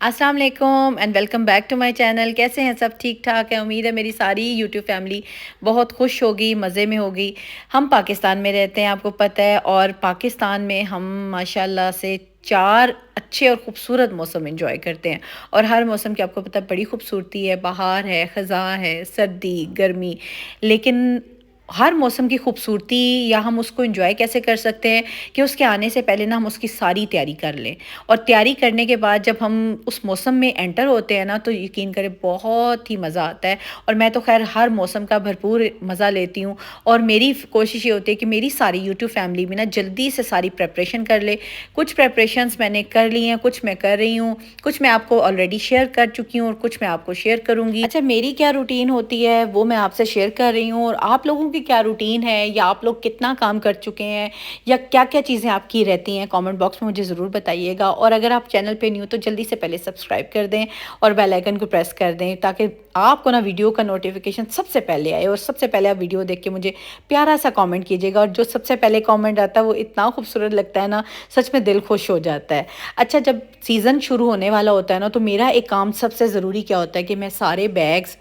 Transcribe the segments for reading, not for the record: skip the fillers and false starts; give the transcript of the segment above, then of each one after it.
अस्सलाम वालेकुम and welcome back to my channel. कैसे हैं सब? ठीक ठाक है। उम्मीद है मेरी सारी यूट्यूब फैमिली बहुत खुश होगी, मज़े में होगी। हम पाकिस्तान में रहते हैं, आपको पता है, और पाकिस्तान में हम माशाल्लाह से 4 अच्छे और ख़ूबसूरत मौसम एंजॉय करते हैं। और हर मौसम की आपको पता है बड़ी खूबसूरती है। बहार है, ख़ज़ां है, सर्दी, गर्मी। लेकिन हर मौसम की खूबसूरती या हम उसको एंजॉय कैसे कर सकते हैं कि उसके आने से पहले ना हम उसकी सारी तैयारी कर लें। और तैयारी करने के बाद जब हम उस मौसम में एंटर होते हैं ना, तो यकीन करें बहुत ही मज़ा आता है। और मैं तो खैर हर मौसम का भरपूर मज़ा लेती हूँ। और मेरी कोशिश ये होती है कि मेरी सारी यूट्यूब फैमिली भी ना जल्दी से सारी प्रेपरेशन कर ले। कुछ प्रेपरेशंस मैंने कर ली हैं, कुछ मैं कर रही हूँ, कुछ मैं आपको ऑलरेडी शेयर कर चुकी हूँ और कुछ मैं आपको शेयर करूँगी। अच्छा, मेरी क्या रूटीन होती है वो मैं आपसे शेयर कर रही हूँ, और आप लोगों की क्या रूटीन है, या आप लोग कितना काम कर चुके हैं, या क्या-क्या चीज़ें आपकी रहती हैं, कमेंट बॉक्स में मुझे ज़रूर बताइएगा। और अगर आप चैनल पे न्यू हो तो जल्दी से पहले सब्सक्राइब कर दें और बेल आइकन को प्रेस कर दें, ताकि आपको ना वीडियो का नोटिफिकेशन सबसे पहले आए और सबसे पहले आप वीडियो देख के मुझे प्यारा सा कमेंट कीजिएगा। और जो सबसे पहले कमेंट आता है वो इतना खूबसूरत लगता है ना, सच में दिल खुश हो जाता है। अच्छा, जब सीज़न शुरू होने वाला होता है ना, तो मेरा एक काम सबसे ज़रूरी क्या होता है कि मैं सारे बैग्स,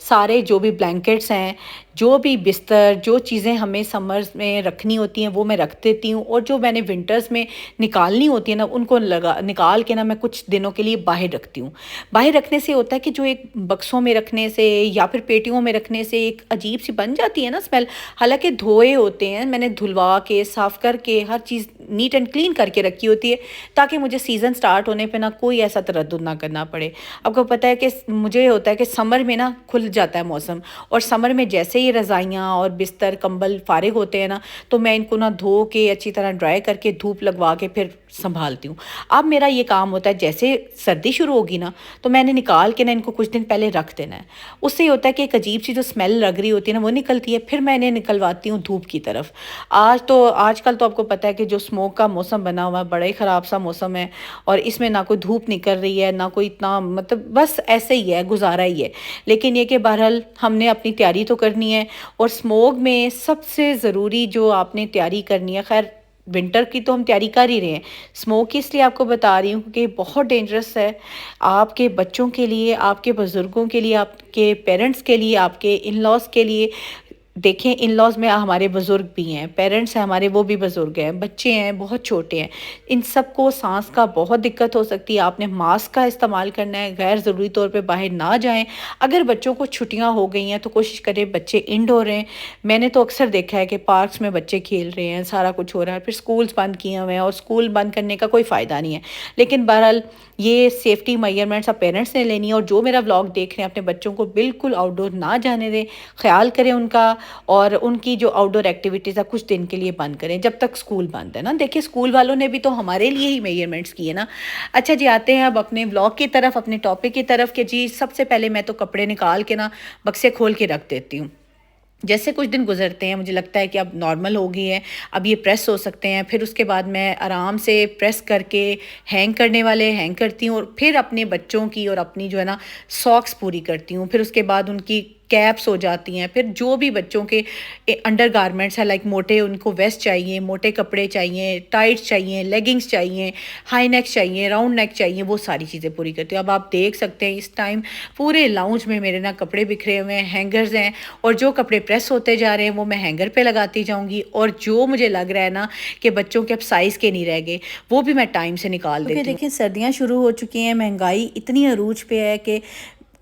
सारे जो भी ब्लैंकेट्स हैं, जो भी बिस्तर, जो चीज़ें हमें समर्स में रखनी होती हैं वो मैं रख देती हूँ। और जो मैंने विंटर्स में निकालनी होती है ना, उनको निकाल के ना मैं कुछ दिनों के लिए बाहर रखती हूँ। बाहर रखने से होता है कि जो एक बक्सों में रखने से या फिर पेटियों में रखने से एक अजीब सी बन जाती है ना स्मेल। हालांकि धोए होते हैं, मैंने धुलवा के साफ़ करके हर चीज़ नीट एंड क्लीन करके रखी होती है, ताकि मुझे सीज़न स्टार्ट होने पे ना कोई ऐसा तरद्दुद ना करना पड़े। आपको पता है कि मुझे होता है कि समर में ना खुल जाता है मौसम, और समर में जैसे ही रज़ाइयाँ और बिस्तर कंबल फारिग होते हैं ना, तो मैं इनको ना धो के अच्छी तरह ड्राई करके धूप लगवा के फिर संभालती हूँ। अब मेरा ये काम होता है, जैसे सर्दी शुरू होगी ना, तो मैंने निकाल के ना इनको कुछ दिन पहले रख देना है। उससे ये होता है कि एक अजीब सी जो स्मेल लग रही होती है ना वो निकलती है, फिर मैं इन्हें निकलवाती हूँ धूप की तरफ। आजकल तो आपको पता है कि जो स्मोक का मौसम बना हुआ है, बड़ा ही ख़राब सा मौसम है। और इसमें ना कोई धूप निकल रही है, ना कोई इतना, मतलब बस ऐसे ही है, गुजारा ही है। लेकिन ये कि बहरहाल हमने अपनी तैयारी तो करनी है। और स्मोक में सबसे ज़रूरी जो आपने तैयारी करनी है, खैर विंटर की तो हम तैयारी कर ही रहे हैं, स्मोक की इसलिए आपको बता रही हूँ कि बहुत डेंजरस है आपके बच्चों के लिए, आपके बुज़ुर्गों के लिए, आपके पेरेंट्स के लिए, आपके इन लॉज़ के लिए। देखें, इन लॉज़ में हमारे बुज़ुर्ग भी हैं, पेरेंट्स हैं हमारे, वो भी बुज़ुर्ग हैं, बच्चे हैं बहुत छोटे हैं। इन सबको सांस का बहुत दिक्कत हो सकती है। आपने मास्क का इस्तेमाल करना है, गैर ज़रूरी तौर पे बाहर ना जाएं। अगर बच्चों को छुट्टियां हो गई हैं तो कोशिश करें बच्चे इंडोर रहें। मैंने तो अक्सर देखा है कि पार्क्स में बच्चे खेल रहे हैं, सारा कुछ हो रहा है, फिर स्कूल्स बंद किए हुए हैं, और स्कूल बंद करने का कोई फ़ायदा नहीं है। लेकिन बहरहाल ये सेफ्टी मेजरमेंट्स अब पेरेंट्स ने लेनी है। और जो मेरा व्लॉग देख रहे हैं, अपने बच्चों को बिल्कुल आउटडोर ना जाने दें, ख्याल करें उनका। और उनकी जो आउटडोर एक्टिविटीज़ है कुछ दिन के लिए बंद करें, जब तक स्कूल बंद है ना। देखिए, स्कूल वालों ने भी तो हमारे लिए ही मेजरमेंट्स किए ना। अच्छा जी, आते हैं अब अपने व्लॉग की तरफ, अपने टॉपिक की तरफ। कि जी, सबसे पहले मैं तो कपड़े निकाल के ना बक्से खोल के रख देती हूँ। जैसे कुछ दिन गुजरते हैं, मुझे लगता है कि अब नॉर्मल हो गई है, अब ये प्रेस हो सकते हैं। फिर उसके बाद मैं आराम से प्रेस करके हैंग करने वाले हैंग करती हूँ, और फिर अपने बच्चों की और अपनी जो है ना सॉक्स पूरी करती हूँ। फिर उसके बाद उनकी कैप्स हो जाती हैं। फिर जो भी बच्चों के अंडर गारमेंट्स हैं, लाइक मोटे, उनको वेस्ट चाहिए, मोटे कपड़े चाहिए, टाइट्स चाहिए, लेगिंग्स चाहिए, हाई नेक चाहिए, राउंड नेक चाहिए, वो सारी चीज़ें पूरी करती हूँ। अब आप देख सकते हैं इस टाइम पूरे लाउंज में मेरे ना कपड़े बिखरे हुए हैं, हैंगर्स हैं। और जो कपड़े प्रेस होते जा रहे हैं वो मैं हैंगर पे लगाती जाऊंगी, और जो मुझे लग रहा है ना कि बच्चों के अब साइज़ के नहीं रह गए, वो भी मैं टाइम से निकाल देती हूँ। देखिए, सर्दियाँ शुरू हो चुकी हैं, महंगाई इतनी अरूज पे है कि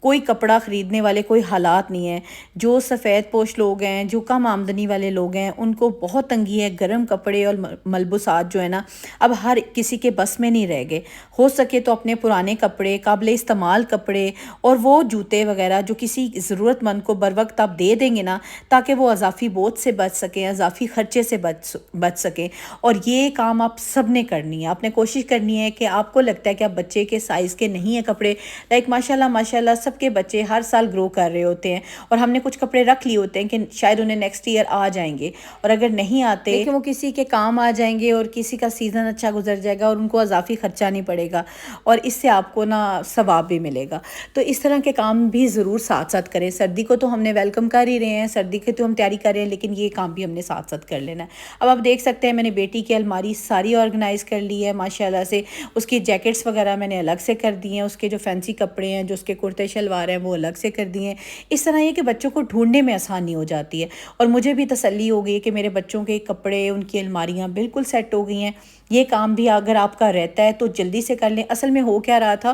कोई कपड़ा ख़रीदने वाले कोई हालात नहीं है। जो सफ़ेद पोश लोग हैं, जो कम आमदनी वाले लोग हैं, उनको बहुत तंगी है। गर्म कपड़े और मलबूसात जो है ना, अब हर किसी के बस में नहीं रह गए। हो सके तो अपने पुराने कपड़े, काबिल इस्तेमाल कपड़े, और वो जूते वगैरह जो किसी ज़रूरतमंद को बर वक्त आप दे देंगे ना, ताकि वो अजाफ़ी बोझ से बच सकें, अजाफ़ी ख़र्चे से बच सकें। और ये काम आप सब ने करनी है। आपने कोशिश करनी है कि आपको लगता है कि आप बच्चे के साइज़ के नहीं है कपड़े, लाइक माशाल्लाह माशाल्लाह सब के बच्चे हर साल ग्रो कर रहे होते हैं और हमने कुछ कपड़े रख लिए होते हैं कि शायद उन्हें नेक्स्ट ईयर आ जाएंगे, और अगर नहीं आते लेकिन वो किसी के काम आ जाएंगे और किसी का सीज़न अच्छा गुजर जाएगा और उनको अजाफी खर्चा नहीं पड़ेगा और इससे आपको ना सवाब भी मिलेगा। तो इस तरह के काम भी ज़रूर साथ साथ करें। सर्दी को तो हमने वेलकम कर ही रहे हैं, सर्दी की तो हम तैयारी कर रहे हैं, लेकिन ये काम भी हमने साथ साथ कर लेना है। अब आप देख सकते हैं मैंने बेटी की अलमारी सारी ऑर्गेनाइज़ कर ली है माशाल्लाह से। उसकी जैकेट्स वगैरह मैंने अलग से कर दिए हैं, उसके जो फैंसी कपड़े हैं, जो उसके कुर्ते शलवार हैं, वो अलग से कर दिए हैं। इस तरह ये कि बच्चों को ढूंढने में आसानी हो जाती है और मुझे भी तसल्ली हो गई है कि मेरे बच्चों के कपड़े, उनकी अलमारियाँ बिल्कुल सेट हो गई हैं। ये काम भी अगर आपका रहता है तो जल्दी से कर लें। असल में हो क्या रहा था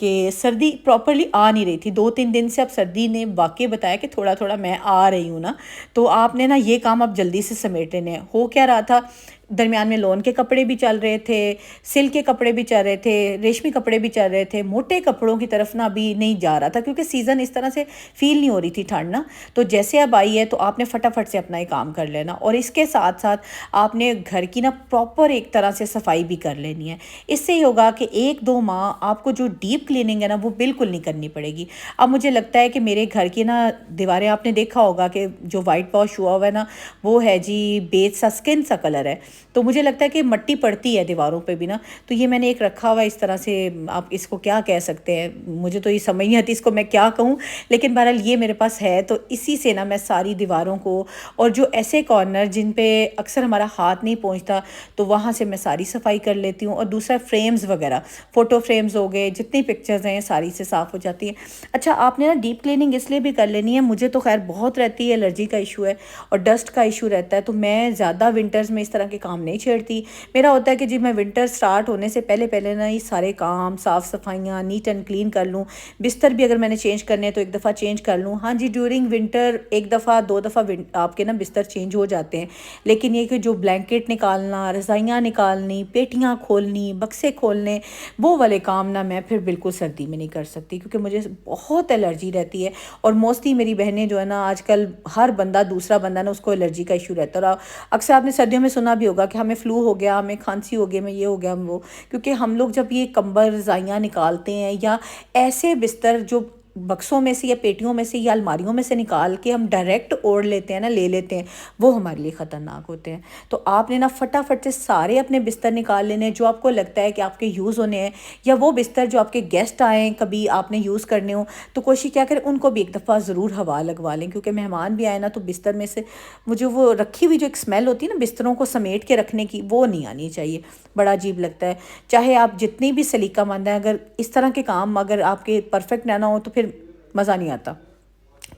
कि सर्दी प्रॉपरली आ नहीं रही थी, 2-3 दिन से अब सर्दी ने वाकई बताया कि थोड़ा थोड़ा मैं आ रही हूँ ना, तो आपने ना ये काम अब जल्दी से समेट लेने हैं। हो क्या रहा था, दरमियान में लोन के कपड़े भी चल रहे थे, सिल्क के कपड़े भी चल रहे थे, रेशमी कपड़े भी चल रहे थे, मोटे कपड़ों की तरफ ना अभी नहीं जा रहा था क्योंकि सीज़न इस तरह से फील नहीं हो रही थी ठंड ना। तो जैसे अब आई है तो आपने फटाफट से अपना ये काम कर लेना और इसके साथ साथ आपने घर की ना प्रॉपर एक तरह से सफाई भी कर लेनी है। इससे ये होगा कि 1-2 माह आपको जो डीप क्लीनिंग है ना वो बिल्कुल नहीं करनी पड़ेगी। अब मुझे लगता है कि मेरे घर की ना दीवारें आपने देखा होगा कि जो वाइट वॉश हुआ हुआ है ना, वो है जी बेज सा स्किन सा कलर है, तो मुझे लगता है कि मट्टी पड़ती है दीवारों पे भी ना। तो ये मैंने एक रखा हुआ है इस तरह से, आप इसको क्या कह सकते हैं, मुझे तो ये समझ नहीं आती इसको मैं क्या कहूँ, लेकिन बहरहाल ये मेरे पास है। तो इसी से ना मैं सारी दीवारों को और जो ऐसे कॉर्नर जिन पे अक्सर हमारा हाथ नहीं पहुँचता तो वहाँ से मैं सारी सफाई कर लेती हूँ। और दूसरा फ्रेम्स वगैरह, फ़ोटो फ्रेम्स हो गए, जितनी पिक्चर्स हैं सारी से साफ़ हो जाती है। अच्छा, आपने ना डीप क्लीनिंग इसलिए भी कर लेनी है, मुझे तो खैर बहुत रहती है, एलर्जी का इशू है और डस्ट का इशू रहता है, तो मैं ज़्यादा विंटर्स में इस तरह के काम नहीं छेड़ती। मेरा होता है कि जी मैं विंटर स्टार्ट होने से पहले पहले ना ये सारे काम, साफ़ सफाइयाँ, नीट एंड क्लीन कर लूँ। बिस्तर भी अगर मैंने चेंज करने हैं तो एक दफ़ा चेंज कर लूँ। हाँ जी, ड्यूरिंग विंटर एक दफ़ा 2 दफ़ा आपके ना बिस्तर चेंज हो जाते हैं, लेकिन ये कि जो ब्लैंकेट निकालना, रज़ाइयाँ निकालनी, पेटियाँ खोलनी, बक्से खोलने, वो वाले काम ना मैं फिर बिल्कुल सर्दी में नहीं कर सकती क्योंकि मुझे बहुत एलर्जी रहती है। और मोस्टली मेरी बहनें जो है ना, आजकल हर बंदा, दूसरा बंदा ना उसको एलर्जी का इशू रहता है। और अक्सर आपने सर्दियों में सुना भी होगा कि हमें फ्लू हो गया, हमें खांसी हो गई, हमें ये हो गया, हम वो, क्योंकि हम लोग जब ये कंबल रज़ाइयाँ निकालते हैं या ऐसे बिस्तर जो बक्सों में से या पेटियों में से या अलमारियों में से निकाल के हम डायरेक्ट ओढ़ लेते हैं ना, ले लेते हैं, वो हमारे लिए ख़तरनाक होते हैं। तो आपने ना फटाफट से सारे अपने बिस्तर निकाल लेने जो आपको लगता है कि आपके यूज़ होने हैं, या वो बिस्तर जो आपके गेस्ट आए कभी आपने यूज़ करने हो तो कोशिश क्या करें उनको भी एक दफ़ा ज़रूर हवा लगवा लें, क्योंकि मेहमान भी आए ना तो बिस्तर में से मुझे वो रखी हुई जो एक स्मेल होती है ना बिस्तरों को समेट के रखने की, वो नहीं आनी चाहिए, बड़ा अजीब लगता है। चाहे आप जितनी भी सलीकामंद हैं, अगर इस तरह के काम अगर आपके परफेक्ट ना हो तो फिर मज़ा नहीं आता।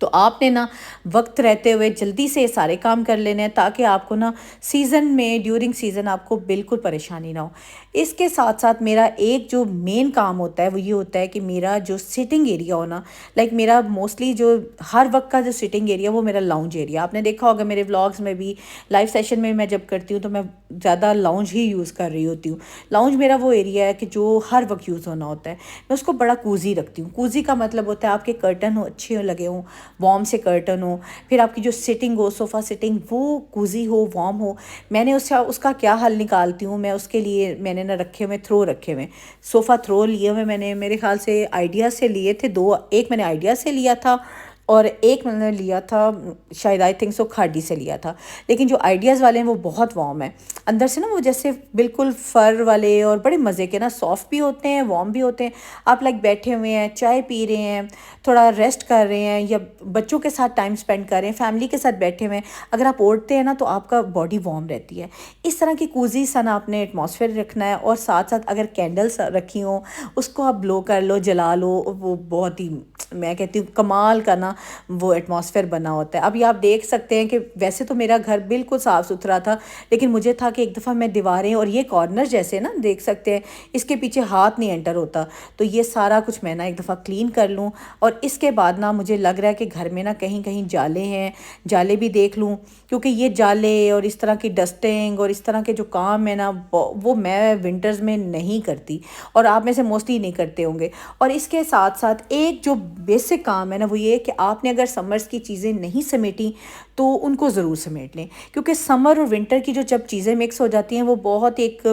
तो आपने ना वक्त रहते हुए जल्दी से ये सारे काम कर लेने हैं ताकि आपको ना सीज़न में, ड्यूरिंग सीज़न आपको बिल्कुल परेशानी ना हो। इसके साथ साथ मेरा एक जो मेन काम होता है वो ये होता है कि मेरा जो सिटिंग एरिया हो ना, लाइक मेरा मोस्टली जो हर वक्त का जो सिटिंग एरिया वो मेरा लाउंज एरिया, आपने देखा होगा मेरे व्लॉग्स में भी, लाइव सेशन में मैं जब करती हूँ तो मैं ज़्यादा लाउंज ही यूज़ कर रही होती हूँ। लाउंज मेरा वो एरिया है कि जो हर वक्त यूज़ होना होता है, मैं उसको बड़ा कूजी रखती हूँ। कूजी का मतलब होता है आपके कर्टन हो अच्छे लगे हों, वार्म से कर्टन हो, फिर आपकी जो सिटिंग हो, सोफ़ा सिटिंग, वो कूजी हो, वार्म हो। मैंने उसका क्या हल निकालती हूँ मैं, उसके लिए मैंने ना रखे हुए थ्रो रखे हुए, सोफ़ा थ्रो लिए हुए मैंने, मेरे ख्याल से आइडिया से लिए थे दो, एक मैंने आइडिया से लिया था और एक मैंने लिया था शायद आई थिंक सो खाड़ी से लिया था। लेकिन जो आइडियाज़ वाले हैं वो बहुत वार्म है अंदर से ना, वो जैसे बिल्कुल फ़र वाले और बड़े मज़े के ना, सॉफ्ट भी होते हैं, वार्म भी होते हैं। आप लाइक बैठे हुए हैं, चाय पी रहे हैं, थोड़ा रेस्ट कर रहे हैं या बच्चों के साथ टाइम स्पेंड कर रहे हैं, फैमिली के साथ बैठे हुए हैं, अगर आप ओढ़ते हैं ना तो आपका बॉडी वार्म रहती है। इस तरह की कूजी सा ना आपने एटमॉस्फेयर रखना है। और साथ साथ अगर कैंडल्स रखी हों उसको आप ब्लो कर लो, जला लो, वो बहुत ही, मैं कहती हूँ कमाल का ना वो एटमॉस्फेयर बना होता है। अभी आप देख सकते हैं कि वैसे तो मेरा घर बिल्कुल साफ़ सुथरा था, लेकिन मुझे था कि एक दफ़ा मैं दीवारें और ये कॉर्नर जैसे ना देख सकते हैं इसके पीछे हाथ नहीं एंटर होता, तो ये सारा कुछ मैं ना एक दफ़ा क्लीन कर लूँ। और इसके बाद ना मुझे लग रहा है कि घर में ना कहीं कहीं जाले हैं, जाले भी देख लूँ, क्योंकि ये जाले और इस तरह की डस्टिंग और इस तरह के जो काम है ना वो मैं विंटर्स में नहीं करती और आप में से मोस्टली नहीं करते होंगे। और इसके साथ साथ एक जो बेसिक काम है ना वो ये कि आपने अगर समर्स की चीज़ें नहीं समेटी तो उनको ज़रूर समेट लें, क्योंकि समर और विंटर की जो जब चीज़ें मिक्स हो जाती हैं वो बहुत एक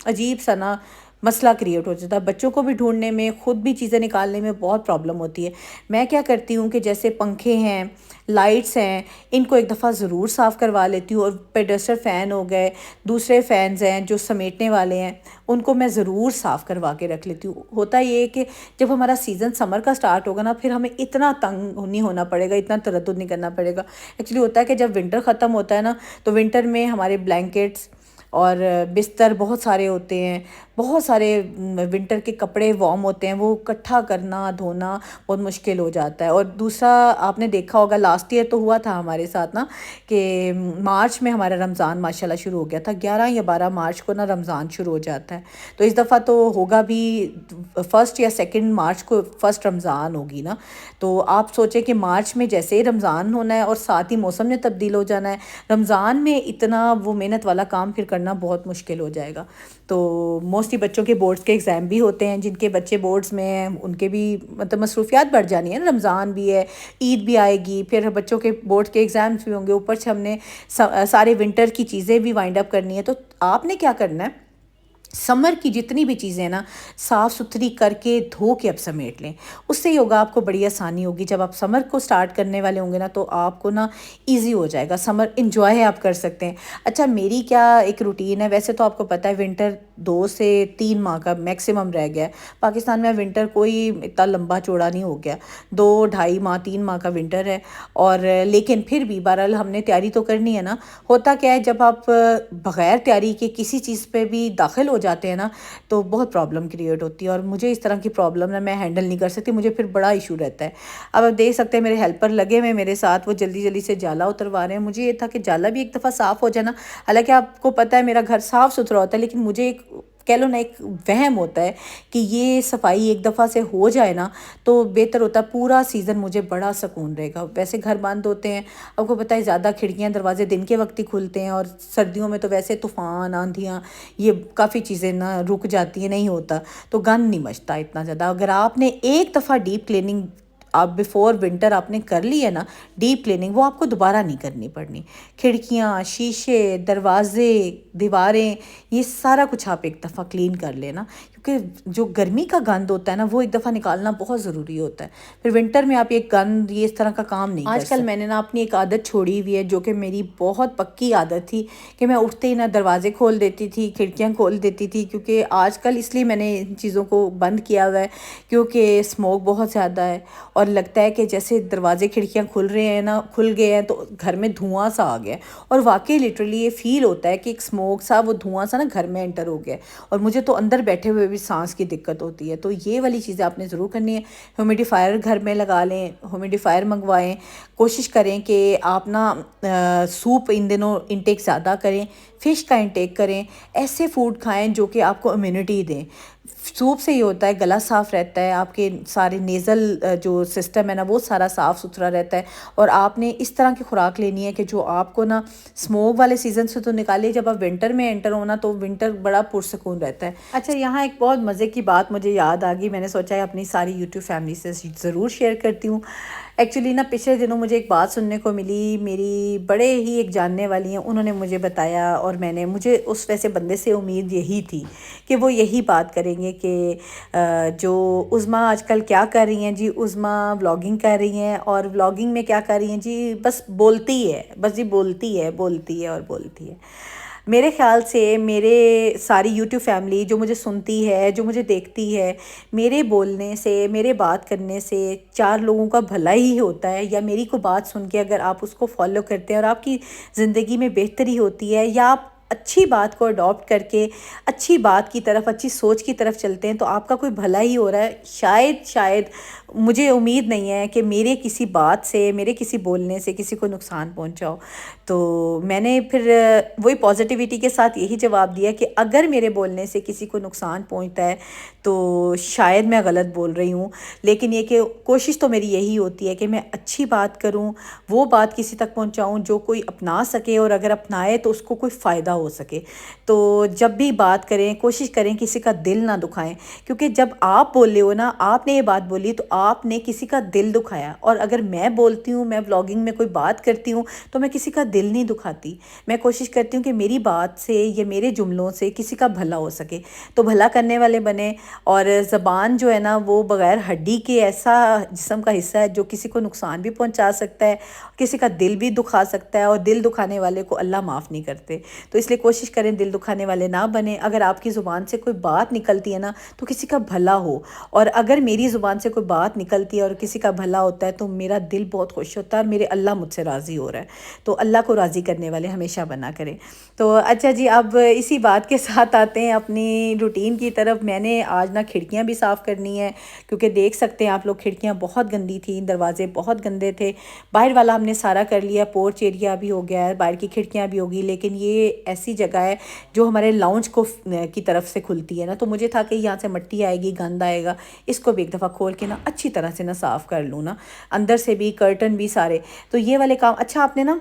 अजीब सा ना मसला क्रिएट हो जाता है। बच्चों को भी ढूंढने में, खुद भी चीज़ें निकालने में बहुत प्रॉब्लम होती है। मैं क्या करती हूँ कि जैसे पंखे हैं, लाइट्स हैं, इनको एक दफ़ा ज़रूर साफ़ करवा लेती हूँ। और पेडस्टर फ़ैन हो गए, दूसरे फ़ैन्स हैं जो समेटने वाले हैं, उनको मैं ज़रूर साफ़ करवा के रख लेती हूँ। होता ये है कि जब हमारा सीज़न समर का स्टार्ट होगा ना, फिर हमें इतना तंग नहीं होना पड़ेगा, इतना तरद्दुद नहीं करना पड़ेगा। एक्चुअली होता है कि जब विंटर ख़त्म होता है ना, तो विंटर में हमारे ब्लैंकेट्स और बिस्तर बहुत सारे होते हैं, बहुत सारे विंटर के कपड़े वार्म होते हैं, वो इकट्ठा करना धोना बहुत मुश्किल हो जाता है। और दूसरा, आपने देखा होगा लास्ट ईयर तो हुआ था हमारे साथ ना कि मार्च में हमारा रमज़ान माशाल्लाह शुरू हो गया था। 11 या 12 मार्च को ना रमज़ान शुरू हो जाता है। तो इस दफ़ा तो होगा भी 1 या 2 मार्च को फ़र्स्ट रमज़ान होगी ना। तो आप सोचें कि मार्च में जैसे ही रमज़ान होना है और साथ ही मौसम में तब्दील हो जाना है, रमज़ान में इतना वो मेहनत वाला काम फिर करना बहुत मुश्किल हो जाएगा। तो मोस्टली बच्चों के बोर्ड्स के एग्ज़ाम भी होते हैं, जिनके बच्चे बोर्ड्स में हैं उनके भी मतलब मसरूफियात बढ़ जानी है ना। रमज़ान भी है, ईद भी आएगी, फिर बच्चों के बोर्ड के एग्ज़ाम्स भी होंगे, ऊपर से हमने सारे विंटर की चीज़ें भी वाइंड अप करनी है। तो आपने क्या करना है, समर की जितनी भी चीज़ें हैं ना, साफ़ सुथरी करके धो के अब समेट लें। उससे ही होगा, आपको बड़ी आसानी होगी। जब आप समर को स्टार्ट करने वाले होंगे ना, तो आपको ना इजी हो जाएगा, समर इंजॉय आप कर सकते हैं। अच्छा, मेरी क्या एक रूटीन है, वैसे तो आपको पता है विंटर 2 से 3 माह का मैक्सिमम रह गया है। पाकिस्तान में विंटर कोई इतना लंबा चौड़ा नहीं हो गया, 2 ढाई माह 3 माह का विंटर है। और लेकिन फिर भी बहरहाल हमने तैयारी तो करनी है ना। होता क्या है, जब आप बग़ैर तैयारी के किसी चीज़ पे भी दाखिल हो जाते हैं ना, तो बहुत प्रॉब्लम क्रिएट होती है। और मुझे इस तरह की प्रॉब्लम ना मैं हैंडल नहीं कर सकती, मुझे फिर बड़ा इशू रहता है। अब आप देख सकते हैं मेरे हेल्पर लगे हुए मेरे साथ, वो जल्दी जल्दी से जाला उतरवा रहे हैं। मुझे ये था कि जाला भी एक दफ़ा साफ़ हो जाए ना। हालांकि आपको पता है मेरा घर साफ़ सुथरा होता है, लेकिन मुझे एक कह लो ना, एक वहम होता है कि ये सफाई एक दफ़ा से हो जाए ना तो बेहतर होता है। पूरा सीज़न मुझे बड़ा सुकून रहेगा। वैसे घर बंद होते हैं, आपको पता है ज़्यादा खिड़कियाँ दरवाजे दिन के वक्त ही खुलते हैं, और सर्दियों में तो वैसे तूफ़ान आंधियाँ ये काफ़ी चीज़ें ना रुक जाती हैं, नहीं होता, तो गंद नहीं मचता इतना ज़्यादा। अगर आपने एक दफ़ा डीप क्लीनिंग आप बिफ़ोर विंटर आपने कर ली है ना, डीप क्लीनिंग, वो आपको दोबारा नहीं करनी पड़नी। खिड़कियाँ, शीशे, दरवाज़े, दीवारें, ये सारा कुछ आप एक दफ़ा क्लीन कर लेना, क्योंकि जो गर्मी का गंद होता है ना, वो एक दफ़ा निकालना बहुत ज़रूरी होता है। फिर विंटर में आप ये गंद, ये इस तरह का काम नहीं कर सकते। आजकल मैंने ना अपनी एक आदत छोड़ी हुई है, जो कि मेरी बहुत पक्की आदत थी, कि मैं उठते ही ना दरवाज़े खोल देती थी, खिड़कियाँ खोल देती थी। क्योंकि आजकल इसलिए मैंने इन चीज़ों को बंद किया हुआ है, क्योंकि स्मोक बहुत ज़्यादा है, और लगता है कि जैसे दरवाजे खिड़कियाँ खुल रहे हैं ना, खुल गए हैं, तो घर में धुआं सा आ गया है। और वाकई लिटरली ये फील होता है कि एक स्मोक सा, वो धुआं सा ना घर में एंटर हो गया है, और मुझे तो अंदर बैठे हुए भी सांस की दिक्कत होती है। तो ये वाली चीज़ें आपने ज़रूर करनी है। ह्यूमिडिफायर घर में लगा लें, ह्यूमिडिफायर मंगवाएं। कोशिश करें कि आप ना सूप इन दिनों इंटेक ज़्यादा करें, फ़िश का इंटेक करें, ऐसे फूड खाएं जो कि आपको इम्यूनिटी दें। सूप से ये होता है, गला साफ़ रहता है, आपके सारे नेज़ल जो सिस्टम है ना, वो सारा साफ़ सुथरा रहता है। और आपने इस तरह की खुराक लेनी है कि जो आपको ना स्मोक वाले सीज़न से तो निकाले, जब आप विंटर में एंटर होना तो विंटर बड़ा पुरसकून रहता है। अच्छा, यहाँ एक बहुत मज़े की बात मुझे याद आ गई, मैंने सोचा है अपनी सारी यूट्यूब फैमिली से ज़रूर शेयर करती हूँ। एक्चुअली ना पिछले दिनों मुझे एक बात सुनने को मिली, मेरी बड़े ही एक जानने वाली हैं, उन्होंने मुझे बताया, और मुझे उस वैसे बंदे से उम्मीद यही थी कि वो यही बात करेंगे कि जो उज़्मा आजकल क्या कर रही हैं जी, उज़्मा व्लॉगिंग कर रही हैं, और व्लॉगिंग में क्या कर रही हैं जी, बस बोलती है, बस जी बोलती है, बोलती है और बोलती है। मेरे ख़्याल से मेरे सारी यूट्यूब फैमिली जो मुझे सुनती है, जो मुझे देखती है, मेरे बोलने से, मेरे बात करने से 4 लोगों का भला ही होता है। या मेरी को बात सुन के अगर आप उसको फॉलो करते हैं और आपकी ज़िंदगी में बेहतरी होती है, या आप अच्छी बात को अडॉप्ट करके अच्छी बात की तरफ, अच्छी सोच की तरफ चलते हैं, तो आपका कोई भला ही हो रहा है। शायद मुझे उम्मीद नहीं है कि मेरे किसी बात से, मेरे किसी बोलने से किसी को नुकसान पहुंचाओ। तो मैंने फिर वही पॉजिटिविटी के साथ यही जवाब दिया कि अगर मेरे बोलने से किसी को नुकसान पहुंचता है तो शायद मैं गलत बोल रही हूँ, लेकिन ये कि कोशिश तो मेरी यही होती है कि मैं अच्छी बात करूँ, वो बात किसी तक पहुँचाऊँ जो कोई अपना सके, और अगर अपनाए तो उसको कोई फ़ायदा हो सके। तो जब भी बात करें, कोशिश करें किसी का दिल ना दुखाएं, क्योंकि जब आप बोल रहे हो ना, आपने ये बात बोली, तो आपने किसी का दिल दुखाया। और अगर मैं बोलती हूँ, मैं व्लॉगिंग में कोई बात करती हूँ तो मैं किसी का दिल नहीं दुखाती। मैं कोशिश करती हूँ कि मेरी बात से या मेरे जुमलों से किसी का भला हो सके, तो भला करने वाले बने। और ज़बान जो है ना वो बग़ैर हड्डी के ऐसा जिस्म का हिस्सा है जो किसी को नुकसान भी पहुँचा सकता है, किसी का दिल भी दुखा सकता है, और दिल दुखाने वाले को अल्लाह माफ़ नहीं करते। तो इसलिए कोशिश करें दिल दुखाने वाले ना बने। अगर आपकी ज़ुबान से कोई बात निकलती है ना तो किसी का भला हो, और अगर मेरी ज़ुबान से कोई बात निकलती है और किसी का भला होता है तो मेरा दिल बहुत खुश होता है और मेरे अल्लाह मुझसे राज़ी हो रहा है। तो अल्लाह को राज़ी करने वाले हमेशा बना करें। तो अच्छा जी, अब इसी बात के साथ आते हैं अपनी रूटीन की तरफ। मैंने आज ना खिड़कियाँ भी साफ़ करनी है, क्योंकि देख सकते हैं आप लोग खिड़कियाँ बहुत गंदी थी, दरवाजे बहुत गंदे थे। बाहर वाला हमने सारा कर लिया, पोर्च एरिया भी हो गया है, बाहर की खिड़कियाँ भी होगी, लेकिन ये ऐसी जगह है जो हमारे लाउंज को की तरफ से खुलती है ना, तो मुझे था कि यहाँ से मिट्टी आएगी, गंद आएगा, इसको भी एक दफ़ा खोल के ना अच्छी तरह से ना साफ़ कर लूँ ना, अंदर से भी, कर्टन भी सारे। तो ये वाले काम अच्छा आपने ना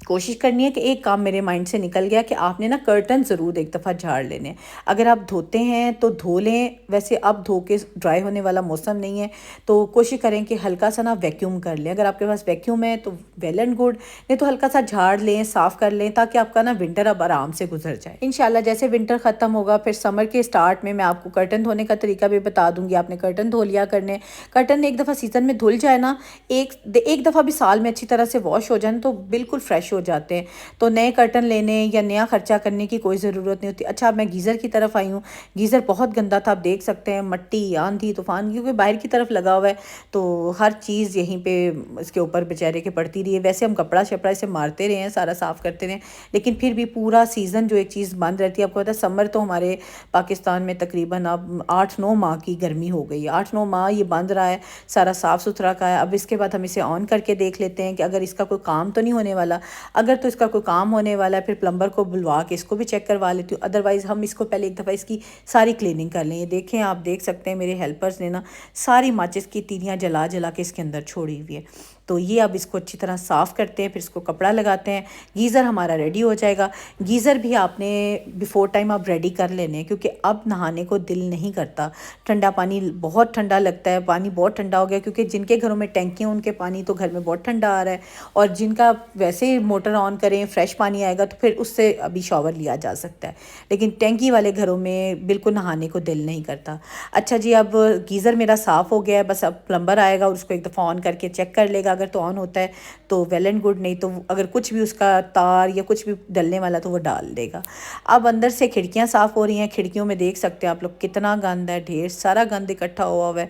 कोशिश करनी है कि एक काम मेरे माइंड से निकल गया कि आपने ना कर्टन ज़रूर एक दफ़ा झाड़ लेने हैं। अगर आप धोते हैं तो धो लें, वैसे अब धो के ड्राई होने वाला मौसम नहीं है, तो कोशिश करें कि हल्का सा ना वैक्यूम कर लें। अगर आपके पास वैक्यूम है तो वेल एंड गुड, नहीं तो हल्का सा झाड़ लें, साफ़ कर लें, ताकि आपका ना विंटर अब आराम से गुजर जाए। इंशाल्लाह जैसे विंटर ख़त्म होगा फिर समर के स्टार्ट में मैं आपको कर्टन धोने का तरीका भी बता दूँगी। आपने कर्टन धो लिया करने, कर्टन एक दफ़ा सीज़न में धुल जाए ना, एक दफ़ा भी साल में अच्छी तरह से वॉश हो जाए तो बिल्कुल फ्रेश हो जाते हैं। तो नए कर्टन लेने या नया ख़र्चा करने की कोई ज़रूरत नहीं होती। अच्छा, अब मैं गीज़र की तरफ आई हूँ। गीज़र बहुत गंदा था, आप देख सकते हैं, मिट्टी, आंधी तूफ़ान, क्योंकि बाहर की तरफ लगा हुआ है तो हर चीज़ यहीं पे इसके ऊपर बेचारे के पड़ती रही है। वैसे हम कपड़ा शपड़ा इसे मारते रहे हैं, सारा साफ़ करते रहे, लेकिन फिर भी पूरा सीज़न जो एक चीज़ बंद रहती है। आपको पता है समर तो हमारे पाकिस्तान में तकरीबन अब 8-9 माह की गर्मी हो गई है। 8-9 माह ये बंद रहा है, सारा साफ़ सुथरा का है। अब इसके बाद हम इसे ऑन करके देख लेते हैं कि अगर इसका कोई काम तो नहीं होने वाला। अगर तो इसका कोई काम होने वाला है फिर प्लम्बर को बुलवा के इसको भी चेक करवा लेती हूँ। अदरवाइज़ हम इसको पहले एक दफ़ा इसकी सारी क्लीनिंग कर लें। ये देखें, आप देख सकते हैं मेरे हेल्पर्स ने ना सारी माचिस की तीलियाँ जला जला के इसके अंदर छोड़ी हुई है। तो ये अब इसको अच्छी तरह साफ़ करते हैं, फिर इसको कपड़ा लगाते हैं। गीज़र हमारा रेडी हो जाएगा। गीज़र भी आपने बिफ़ोर टाइम आप रेडी कर लेने हैं, क्योंकि अब नहाने को दिल नहीं करता। ठंडा पानी बहुत ठंडा लगता है, पानी बहुत ठंडा हो गया, क्योंकि जिनके घरों में टैंकियाँ उनके पानी तो घर में बहुत ठंडा आ रहा है, और जिनका वैसे ही मोटर ऑन करें फ्रेश पानी आएगा तो फिर उससे अभी शॉवर लिया जा सकता है, लेकिन टैंकी वाले घरों में बिल्कुल नहाने को दिल नहीं करता। अच्छा जी, अब गीज़र मेरा साफ़ हो गया है, बस अब प्लम्बर आएगा और उसको एक दफ़ा ऑन करके चेक कर लेगा। अगर तो ऑन होता है तो वेल एंड गुड, नहीं तो अगर कुछ भी उसका तार या कुछ भी डलने वाला तो वो डाल देगा। अब अंदर से खिड़कियाँ साफ़ हो रही हैं। खिड़कियों में देख सकते हैं आप लोग कितना गंद है, ढेर सारा गंद इकट्ठा हुआ है,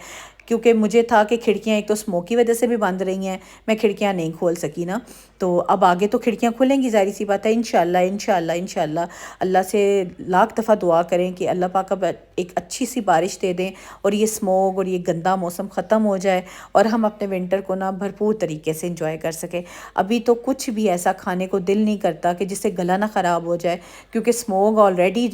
क्योंकि मुझे था कि खिड़कियाँ एक तो स्मोक की वजह से भी बंद रही हैं, मैं खिड़कियाँ नहीं खोल सकी ना। तो अब आगे तो खिड़कियाँ खुलेंगी, ज़ाहिर सी बात है। इंशाल्लाह इंशाल्लाह इंशाल्लाह अल्लाह से लाख दफ़ा दुआ करें कि अल्लाह पाक अब एक अच्छी सी बारिश दे दें और ये स्मोक और ये गंदा मौसम ख़त्म हो जाए और हम अपने विंटर को ना भरपूर तरीके से इंजॉय कर सकें। अभी तो कुछ भी ऐसा खाने को दिल नहीं करता कि जिससे गला ना ख़राब हो जाए, क्योंकि स्मोक ऑलरेडी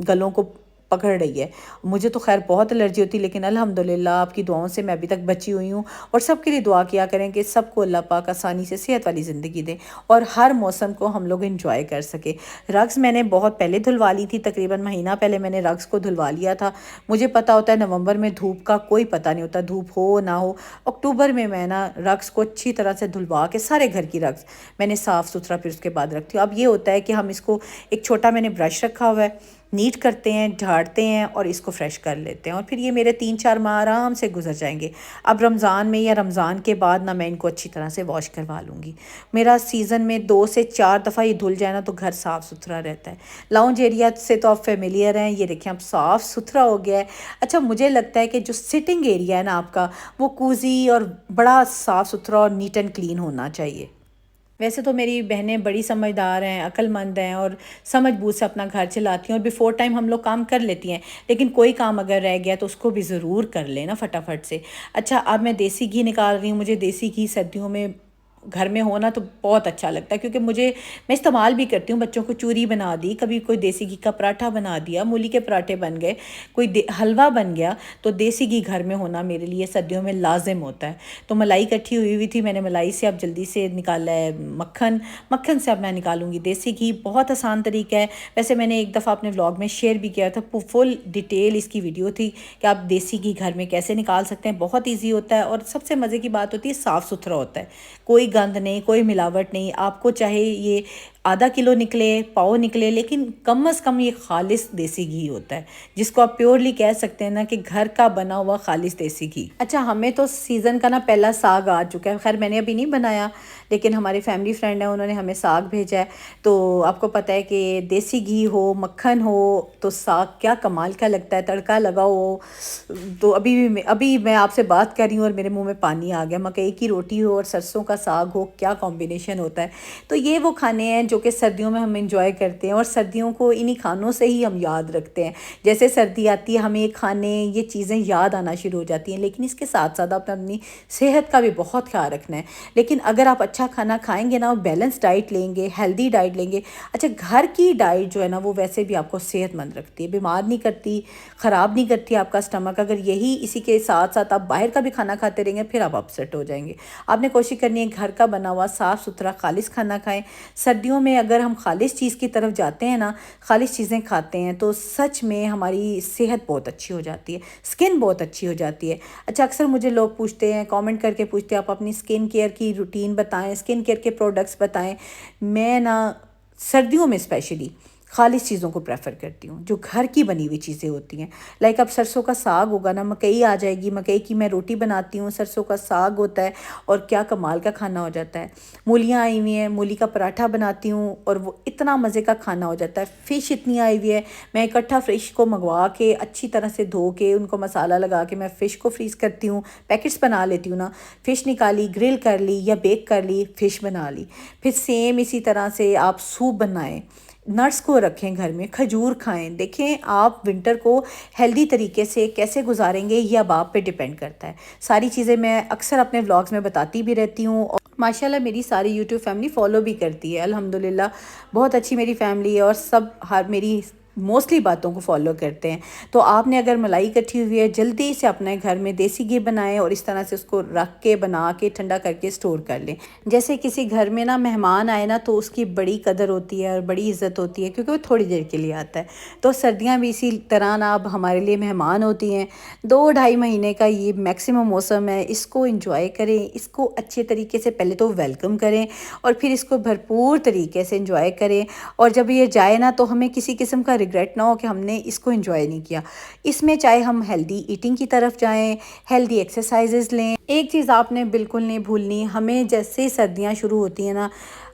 गलों को पकड़ रही है। मुझे तो खैर बहुत एलर्जी होती, लेकिन अल्हम्दुलिल्लाह आपकी दुआओं से मैं अभी तक बची हुई हूँ। और सबके लिए दुआ किया करें कि सबको अल्लाह पाक आसानी से सेहत वाली ज़िंदगी दे और हर मौसम को हम लोग इंजॉय कर सके। रग्स मैंने बहुत पहले धुलवा ली थी, तकरीबन महीना पहले मैंने रग्स को धुलवा लिया था। मुझे पता होता है नवंबर में धूप का कोई पता नहीं होता, धूप हो ना हो। अक्टूबर में मैं ना रग्स को अच्छी तरह से धुलवा के सारे घर की रग्स मैंने साफ़ सुथरा फिर उसके बाद रखती हूँ। अब ये होता है कि हम इसको एक छोटा मैंने ब्रश रखा हुआ है, नीट करते हैं, झाड़ते हैं और इसको फ्रेश कर लेते हैं, और फिर ये मेरे 3-4 माह आराम से गुजर जाएंगे। अब रमज़ान में या रमज़ान के बाद ना मैं इनको अच्छी तरह से वॉश करवा लूँगी। मेरा सीज़न में 2 से 4 दफ़ा ये धुल जाए ना तो घर साफ़ सुथरा रहता है। लाउंज एरिया से तो आप फेमिलियर हैं, ये देखें अब साफ़ सुथरा हो गया है। अच्छा, मुझे लगता है कि जो सिटिंग एरिया है ना आपका, वो कूजी और बड़ा साफ़ सुथरा और नीट एंड क्लीन होना चाहिए। वैसे तो मेरी बहनें बड़ी समझदार हैं, अक्लमंद हैं और समझ बूझ से अपना घर चलाती हैं और बिफ़ोर टाइम हम लोग काम कर लेती हैं, लेकिन कोई काम अगर रह गया तो उसको भी ज़रूर कर लेना फटाफट से। अच्छा, अब मैं देसी घी निकाल रही हूँ। मुझे देसी घी सर्दियों में घर में हो ना तो बहुत अच्छा लगता है, क्योंकि मैं इस्तेमाल भी करती हूँ। बच्चों को चूरी बना दी, कभी कोई देसी घी का पराठा बना दिया, मूली के पराठे बन गए, कोई हलवा बन गया। तो देसी घी घर में होना मेरे लिए सर्दियों में लाजिम होता है। तो मलाई इकट्ठी हुई हुई थी, मैंने मलाई से अब जल्दी से निकाला है मक्खन, मक्खन से अब मैं निकालूंगी देसी घी। बहुत आसान तरीका है। वैसे मैंने एक दफ़ा अपने व्लॉग में शेयर भी किया था, फुल डिटेल इसकी वीडियो थी कि आप देसी घी घर में कैसे निकाल सकते हैं। बहुत ईजी होता है, और सबसे मज़े की बात होती है साफ़ सुथरा होता है, कोई गंद नहीं, कोई मिलावट नहीं। आपको चाहे ये आधा किलो निकले, पाव निकले, लेकिन कम अज़ कम ये खालिस देसी घी होता है, जिसको आप प्योरली कह सकते हैं ना कि घर का बना हुआ खालिस देसी घी। अच्छा, हमें तो सीज़न का ना पहला साग आ चुका है। खैर मैंने अभी नहीं बनाया, लेकिन हमारे फैमिली फ्रेंड हैं, उन्होंने हमें साग भेजा है। तो आपको पता है कि देसी घी हो, मक्खन हो, तो साग क्या कमाल का लगता है, तड़का लगाओ। तो अभी मैं आपसे बात कर रही हूँ और मेरे मुंह में पानी आ गया। मकई की रोटी हो और सरसों का साग हो, क्या कॉम्बिनेशन होता है। तो ये वो खाने हैं जो कि सर्दियों में हम इंजॉय करते हैं, और सर्दियों को इन्हीं खानों से ही हम याद रखते हैं। जैसे सर्दी आती है, हमें खाने, ये चीज़ें याद आना शुरू हो जाती हैं। लेकिन इसके साथ साथ आपने अपनी सेहत का भी बहुत ख्याल रखना है। लेकिन अगर आप अच्छा खाना खाएंगे ना, बैलेंस डाइट लेंगे, हेल्दी डाइट लेंगे। अच्छा, घर की डाइट जो है ना, वो वैसे भी आपको सेहतमंद रखती है, बीमार नहीं करती, ख़राब नहीं करती आपका स्टमक। अगर यही इसी के साथ साथ आप बाहर का भी खाना खाते रहेंगे, फिर आप अपसेट हो जाएंगे। आपने कोशिश करनी है घर का बना हुआ साफ़ सुथरा खालिस खाना खाएं। सर्दियों में अगर हम खालिस चीज़ की तरफ जाते हैं ना, खालिस चीज़ें खाते हैं, तो सच में हमारी सेहत बहुत अच्छी हो जाती है, स्किन बहुत अच्छी हो जाती है। अच्छा, अक्सर मुझे लोग पूछते हैं, कमेंट करके पूछते हैं, आप अपनी स्किन केयर की रूटीन बताएं, स्किन केयर के प्रोडक्ट्स बताएं। मैं ना सर्दियों में स्पेशली खालिस चीज़ों को प्रेफर करती हूँ, जो घर की बनी हुई चीज़ें होती हैं। लाइक अब सरसों का साग होगा ना, मकई आ जाएगी, मकई की मैं रोटी बनाती हूँ, सरसों का साग होता है, और क्या कमाल का खाना हो जाता है। मूलियाँ आई हुई हैं, मूली का पराठा बनाती हूँ, और वो इतना मज़े का खाना हो जाता है। फ़िश इतनी आई हुई है, मैं इकट्ठा फ़िश को मंगवा के अच्छी तरह से धो के उनको मसाला लगा के मैं फ़िश को फ्रीज़ करती हूँ, पैकेट्स बना लेती हूँ ना। फ़िश निकाली, ग्रिल कर ली या बेक कर ली, फ़िश बना ली। फिर सेम इसी तरह से आप सूप बनाएं, नट्स को रखें घर में, खजूर खाएं। देखें आप विंटर को हेल्दी तरीके से कैसे गुजारेंगे, ये अब आप पे डिपेंड करता है। सारी चीज़ें मैं अक्सर अपने व्लॉग्स में बताती भी रहती हूँ, और माशाल्लाह मेरी सारी यूट्यूब फैमिली फॉलो भी करती है। अल्हम्दुलिल्लाह बहुत अच्छी मेरी फैमिली है, और सब हर मेरी मोस्टली बातों को फॉलो करते हैं। तो आपने अगर मलाई इकट्ठी हुई है, जल्दी से अपने घर में देसी घी बनाएं, और इस तरह से उसको रख के बना के ठंडा करके स्टोर कर लें। जैसे किसी घर में ना मेहमान आए ना, तो उसकी बड़ी कदर होती है और बड़ी इज़्ज़त होती है, क्योंकि वो थोड़ी देर के लिए आता है। तो सर्दियाँ भी इसी तरह ना अब हमारे लिए मेहमान होती हैं। 2-2.5 महीने का ये मैक्सिमम मौसम है, इसको इंजॉय करें, इसको अच्छे तरीके से पहले तो वेलकम करें, और फिर इसको भरपूर तरीके से इंजॉय करें। और जब ये जाए ना, तो हमें किसी किस्म का रिग्रेट ना हो कि हमने इसको एंजॉय नहीं किया। इसमें चाहे हम हेल्दी ईटिंग की तरफ जाएं, हेल्दी एक्सरसाइजेस लें। एक चीज़ आपने बिल्कुल नहीं भूलनी, हमें जैसे ही सर्दियाँ शुरू होती हैं ना,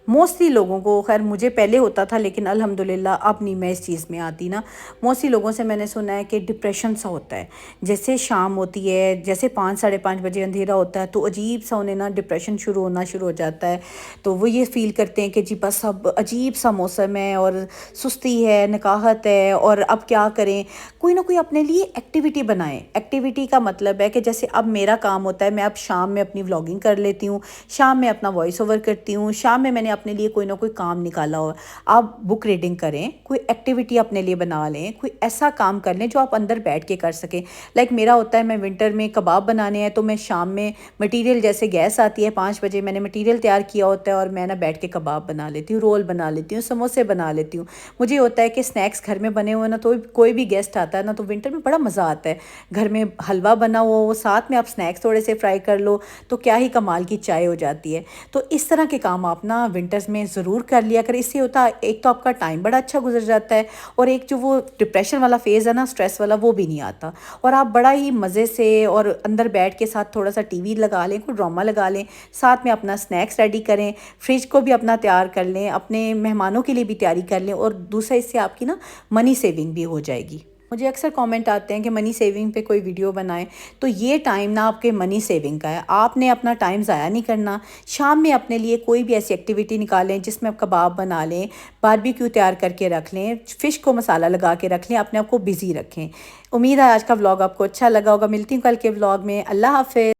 मोस्टली लोगों को, खैर मुझे पहले होता था लेकिन अल्हम्दुलिल्लाह अब नहीं मैं इस चीज़ में आती ना। मोस्टली लोगों से मैंने सुना है कि डिप्रेशन सा होता है, जैसे शाम होती है, जैसे 5-5:30 बजे अंधेरा होता है, तो अजीब सा उन्हें ना डिप्रेशन शुरू हो जाता है। तो वो ये फ़ील करते हैं कि जी बस अब अजीब सा मौसम है, और सुस्ती है, नकाहत है, और अब क्या करें। कोई ना कोई अपने लिए एक्टिविटी बनाएं। एक्टिविटी का मतलब है कि जैसे अब मेरा काम होता है, मैं अब शाम में अपनी व्लॉगिंग कर लेती हूँ, शाम में अपना वॉइस ओवर करती हूँ, शाम में मैंने अपने लिए कोई ना कोई काम निकाला हो। आप बुक रीडिंग करें, कोई एक्टिविटी अपने लिए बना लें, कोई ऐसा काम कर लें जो आप अंदर बैठ के कर सकें। लाइक मेरा होता है, मैं विंटर में कबाब बनाने हैं, तो मैं शाम में मटीरियल, जैसे गैस आती है 5 बजे, मैंने मटीरियल तैयार किया होता है, और मैं ना बैठ के कबाब बना लेती हूँ, रोल बना लेती हूँ, समोसे बना लेती हूँ। मुझे होता है कि स्नैक्स घर में बने हुए ना, तो कोई भी गेस्ट आता है ना, तो विंटर में बड़ा मज़ा आता है। घर में हलवा बना हुआ हो, साथ में आप स्नैक्स थोड़े से फ्राई कर लो, तो क्या ही कमाल की चाय हो जाती है। तो इस तरह के काम आप ना विंटर्स में ज़रूर कर लिया करें। इससे होता है, एक तो आपका टाइम बड़ा अच्छा गुजर जाता है, और एक जो वो डिप्रेशन वाला फेज़ है ना, स्ट्रेस वाला, वो भी नहीं आता, और आप बड़ा ही मज़े से और अंदर बैठ के साथ थोड़ा सा टीवी लगा लें, कोई ड्रामा लगा लें, साथ में अपना स्नैक्स रेडी करें, फ्रिज को भी अपना तैयार कर लें, अपने मेहमानों के लिए भी तैयारी कर लें, और दूसरा इससे आपकी ना मनी सेविंग भी हो जाएगी। मुझे अक्सर कमेंट आते हैं कि मनी सेविंग पे कोई वीडियो बनाएं, तो ये टाइम ना आपके मनी सेविंग का है। आपने अपना टाइम ज़ाया नहीं करना। शाम में अपने लिए कोई भी ऐसी एक्टिविटी निकालें जिसमें आप कबाब बना लें, बारबेक्यू तैयार करके रख लें, फ़िश को मसाला लगा के रख लें, अपने आप को बिज़ी रखें। उम्मीद है आज का व्लॉग आपको अच्छा लगा होगा। मिलती हूँ कल के व्लॉग में। अल्लाह हाफ़िज़।